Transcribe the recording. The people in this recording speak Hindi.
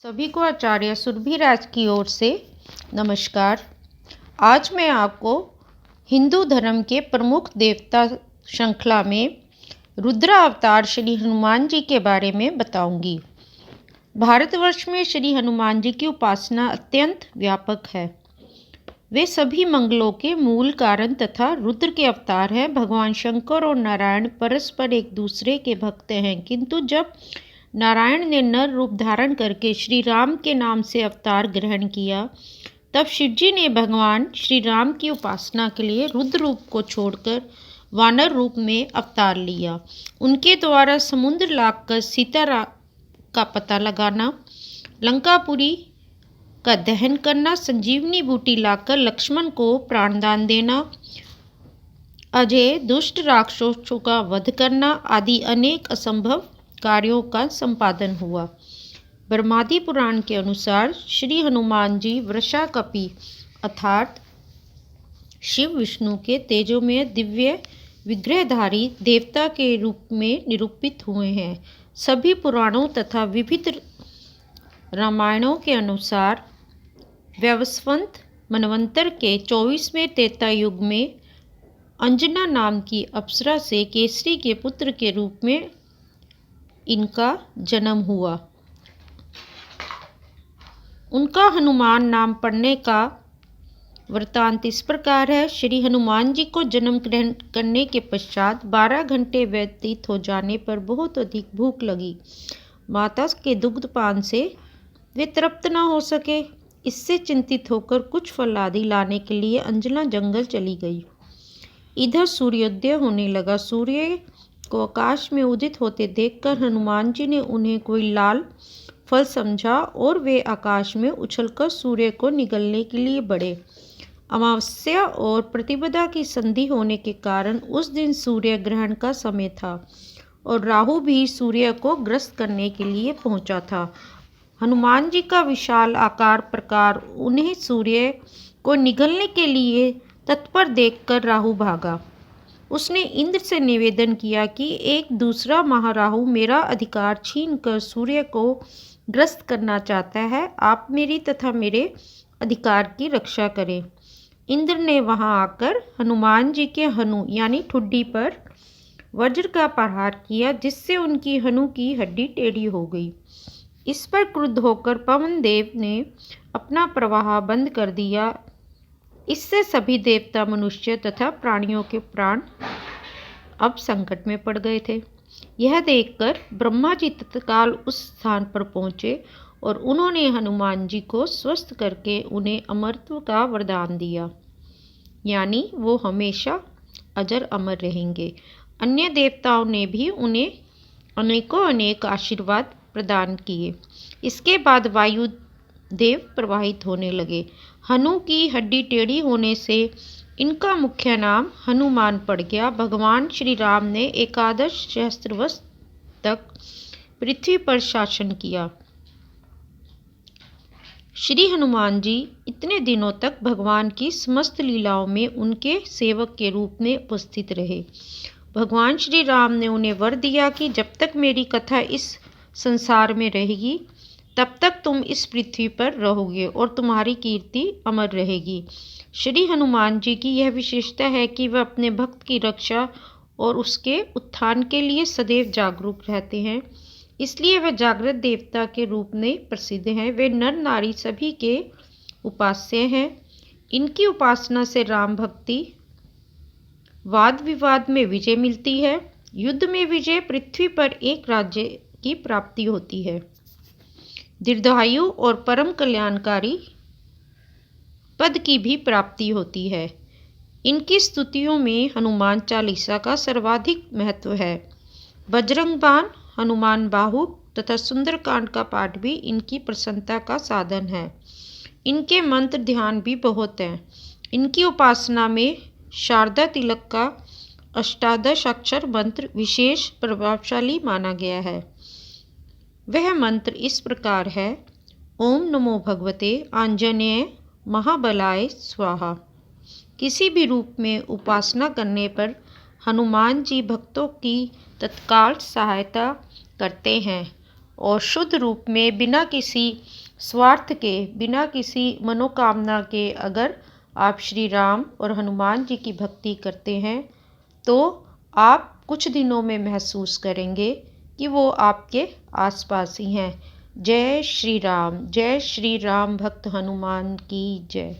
सभी को आचार्य सुरभिराज की ओर से नमस्कार। आज मैं आपको हिंदू धर्म के प्रमुख देवता श्रृंखला में रुद्र अवतार श्री हनुमान जी के बारे में बताऊंगी। भारतवर्ष में श्री हनुमान जी की उपासना अत्यंत व्यापक है। वे सभी मंगलों के मूल कारण तथा रुद्र के अवतार हैं। भगवान शंकर और नारायण परस्पर एक दूसरे के भक्त हैं, किंतु जब नारायण ने नर रूप धारण करके श्री राम के नाम से अवतार ग्रहण किया, तब शिवजी ने भगवान श्री राम की उपासना के लिए रुद्र रूप को छोड़कर वानर रूप में अवतार लिया। उनके द्वारा समुद्र लाकर सीता का पता लगाना, लंकापुरी का दहन करना, संजीवनी बूटी लाकर लक्ष्मण को प्राणदान देना, अजय दुष्ट राक्षसों का वध करना आदि अनेक असंभव कार्यों का संपादन हुआ। ब्रह्मादि पुराण के अनुसार श्री हनुमान जी वृषाकपि अर्थात शिव विष्णु के तेजोमय दिव्य विग्रहधारी देवता के रूप में निरूपित हुए हैं। सभी पुराणों तथा विविध रामायणों के अनुसार वैवस्वत मनवंतर के 24वें त्रेता युग में अंजना नाम की अप्सरा से केसरी के पुत्र के रूप में इनका जन्म हुआ। उनका हनुमान नाम पड़ने का वृत्तांत इस प्रकार है। श्री हनुमान जी को जन्म ग्रहण करने के पश्चात 12 घंटे व्यतीत हो जाने पर बहुत अधिक भूख लगी। माता के दुग्धपान से वे तृप्त न हो सके। इससे चिंतित होकर कुछ फल आदि लाने के लिए अंजना जंगल चली गई। इधर सूर्योदय होने लगा। सूर्य को आकाश में उदित होते देखकर हनुमान जी ने उन्हें कोई लाल फल समझा और वे आकाश में उछलकर सूर्य को निगलने के लिए बढ़े। अमावस्या और प्रतिपदा की संधि होने के कारण उस दिन सूर्य ग्रहण का समय था और राहु भी सूर्य को ग्रस्त करने के लिए पहुंचा था। हनुमान जी का विशाल आकार प्रकार उन्हें सूर्य को निगलने के लिए तत्पर देखकर राहु भागा। उसने इंद्र से निवेदन किया कि एक दूसरा महाराहु मेरा अधिकार छीनकर सूर्य को ग्रस्त करना चाहता है। आप मेरी तथा मेरे अधिकार की रक्षा करें। इंद्र ने वहां आकर हनुमान जी के हनु यानी ठुड्डी पर वज्र का प्रहार किया, जिससे उनकी हनु की हड्डी टेढ़ी हो गई। इस पर क्रुद्ध होकर पवन देव ने अपना प्रवाह बंद कर दिया। इससे सभी देवता, मनुष्य तथा प्राणियों के प्राण अब संकट में पड़ गए थे। यह देखकर ब्रह्मा जी तत्काल उस स्थान पर पहुंचे और उन्होंने हनुमान जी को स्वस्थ करके उन्हें अमरत्व का वरदान दिया, यानी वो हमेशा अजर अमर रहेंगे। अन्य देवताओं ने भी उन्हें अनेकों अनेक आशीर्वाद प्रदान किए। इसके बाद वायु देव प्रवाहित होने लगे। हनु की हड्डी टेढ़ी होने से इनका मुख्य नाम हनुमान पड़ गया। भगवान श्री राम ने 11 सहस्त्र तक पृथ्वी पर शासन किया। श्री हनुमान जी इतने दिनों तक भगवान की समस्त लीलाओं में उनके सेवक के रूप में उपस्थित रहे। भगवान श्री राम ने उन्हें वर दिया कि जब तक मेरी कथा इस संसार में रहेगी, तब तक तुम इस पृथ्वी पर रहोगे और तुम्हारी कीर्ति अमर रहेगी। श्री हनुमान जी की यह विशेषता है कि वह अपने भक्त की रक्षा और उसके उत्थान के लिए सदैव जागरूक रहते हैं। इसलिए वह जागृत देवता के रूप में प्रसिद्ध हैं। वे नर नारी सभी के उपास्य हैं। इनकी उपासना से राम भक्ति, वाद विवाद में विजय मिलती है, युद्ध में विजय, पृथ्वी पर एक राज्य की प्राप्ति होती है, दीर्घायु और परम कल्याणकारी पद की भी प्राप्ति होती है। इनकी स्तुतियों में हनुमान चालीसा का सर्वाधिक महत्व है। बजरंग बाण, हनुमान बाहु तथा सुंदरकांड का पाठ भी इनकी प्रसन्नता का साधन है। इनके मंत्र ध्यान भी बहुत हैं। इनकी उपासना में शारदा तिलक का अष्टादश अक्षर मंत्र विशेष प्रभावशाली माना गया है। वह मंत्र इस प्रकार है: ओम नमो भगवते आंजनेय महाबलाय स्वाहा। किसी भी रूप में उपासना करने पर हनुमान जी भक्तों की तत्काल सहायता करते हैं। और शुद्ध रूप में बिना किसी स्वार्थ के, बिना किसी मनोकामना के अगर आप श्री राम और हनुमान जी की भक्ति करते हैं तो आप कुछ दिनों में महसूस करेंगे कि वो आपके आसपास ही हैं। जय श्री राम, भक्त हनुमान की जय।